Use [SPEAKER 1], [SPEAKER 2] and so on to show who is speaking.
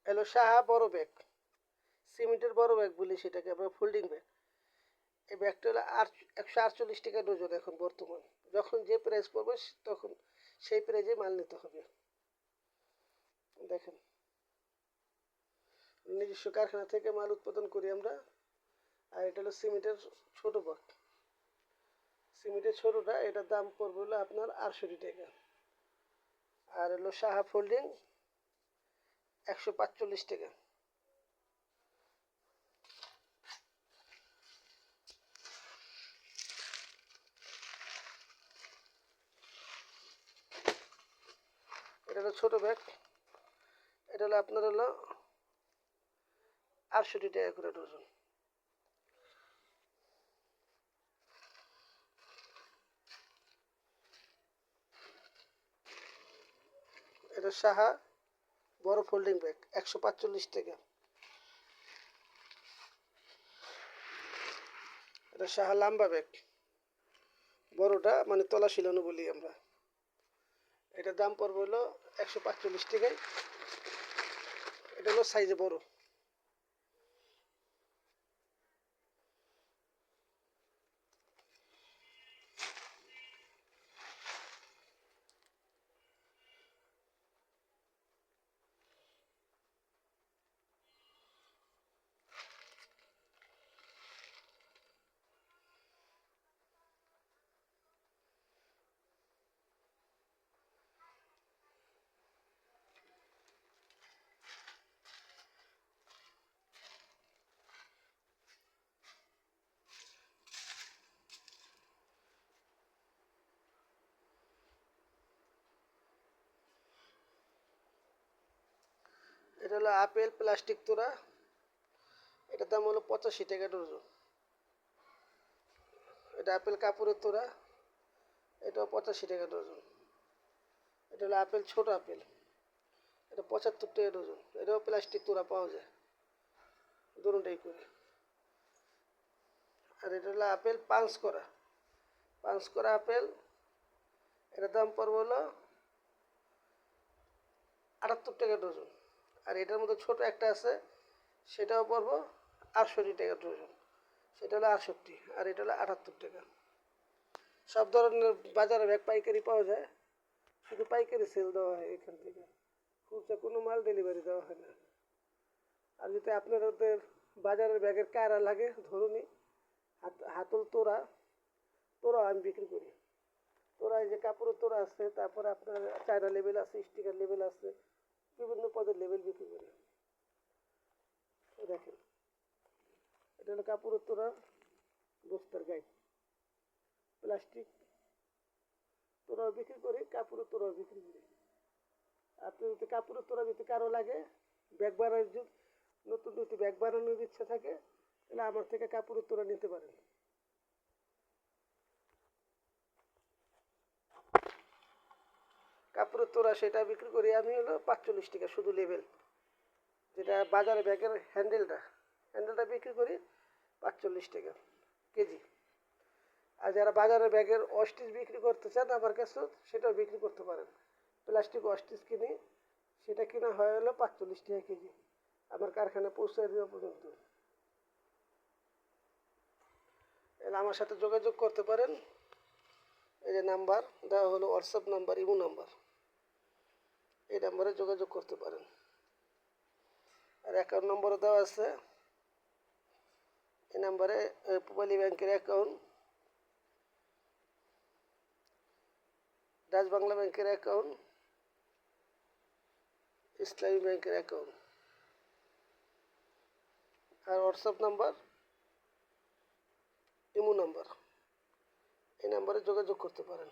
[SPEAKER 1] এলো সাহা বড় ব্যাগ, সিমেন্টের বড় ব্যাগ বলি সেটাকে আমরা, ফোল্ডিং ব্যাগ। এই ব্যাগটা হলো 148 টাকা ডজন এখন বর্তমান। যখন যে প্রাইস পড়বে তখন সেই প্রাইজে মাল নিতে হবে। দেখেন, নিজস্ব কারখানা থেকে মাল উৎপাদন করি আমরা। আর এটা হলো সিমেন্টের ছোট ব্যাগ, সিমেন্টের ছোটটা, এটার দাম পড়বে হলো আপনার 68 টাকা। আর হলো সাহা ফোল্ডিং 145 টাকা। এটা হলো ছোট ব্যাগ, এটা হলো আপনার হলো 68 টাকা করে ডজন। এটা সাহা বড় ফোল্ডিং ব্যাগ 145 টাকা। এটা সাহা লাম্বা ব্যাগ, বড়টা মানে তলা শিলানো বলি আমরা। এটার দাম পড়বে হলো 145 টাকায়। এটা হলো সাইজে বড়। এটা হলো আপেল প্লাস্টিক তোড়া, এটার দাম হলো 85 টাকা ডজন। এটা আপেল কাপড়ের তোড়া, এটাও 85 টাকা ডজন। এটা হলো আপেল, ছোট আপেল, এটা 75 টাকা ডজন। এটাও প্লাস্টিক তোড়া পাওয়া যায়, দুটোটাই করে। আর এটা হলো আপেল পাঞ্চ করা, পাঞ্চ করা আপেল, এটার দাম পড়বে হলো 78 টাকা ডজন। আর এটার মধ্যে ছোট একটা আছে, সেটাও পড়বো 68 টাকা ডজন। সেটা হলো 68, আর এটা হলো 78 টাকা। সব ধরনের বাজারে ব্যাগ পাইকারি পাওয়া যায়, শুধু পাইকারি সেল দেওয়া হয় এখান থেকে, খুচরা কোনো মাল ডেলিভারি দেওয়া হয় না। আর যদি আপনাদের বাজারের ব্যাগের কায়রা লাগে, ধরুনই হাতল তোড়া, তোড়াও আমি বিক্রি করি। তোড়া এই যে কাপড়ের তোড়া আছে, তারপরে আপনার চায়না লেবেল আছে, স্টিকার লেবেল আছে, বিভিন্ন পদের লেবেল বিক্রি করি। দেখেন, এটা হলো কাপড়ের তোড়া, বস্তার গাইড, প্লাস্টিক তোড়াও বিক্রি করি, কাপড়ের তোড়াও বিক্রি করি। আপনি যদি কাপড়ের তোড়া যদি কারো লাগে, ব্যাগ বানানোর, নতুন নতুন ব্যাগ বানানোর ইচ্ছা থাকে, তাহলে আমার থেকে কাপড়ের তোড়া নিতে পারেন। কাপড়ের তোড়া সেটা বিক্রি করি আমি হলো 45 টাকা শুধু লেবেল, যেটা বাজারে ব্যাগের হ্যান্ডেলটা বিক্রি করি 45 টাকা কেজি। আর যারা বাজারে ব্যাগের অস্টিচ বিক্রি করতে চান আমার কাছে, সেটাও বিক্রি করতে পারেন। প্লাস্টিক অস্টিচ কিনি, সেটা কিনা হয় হলো 45 টাকা কেজি, আমার কারখানা পৌঁছায় দেওয়া পর্যন্ত। এলে আমার সাথে যোগাযোগ করতে পারেন। এই যে নাম্বার দেওয়া হলো, হোয়াটসঅ্যাপ নাম্বার, ইমো নাম্বার, এই নাম্বারে যোগাযোগ করতে পারেন। আর অ্যাকাউন্ট নম্বরও দেওয়া আছে এই নাম্বারে। পূবালী ব্যাংকের অ্যাকাউন্ট, ডাচ বাংলা ব্যাংকের অ্যাকাউন্ট, ইসলামী ব্যাংকের অ্যাকাউন্ট। আর হোয়াটসঅ্যাপ নাম্বার, ইমো নাম্বার, এই নাম্বারে যোগাযোগ করতে পারেন।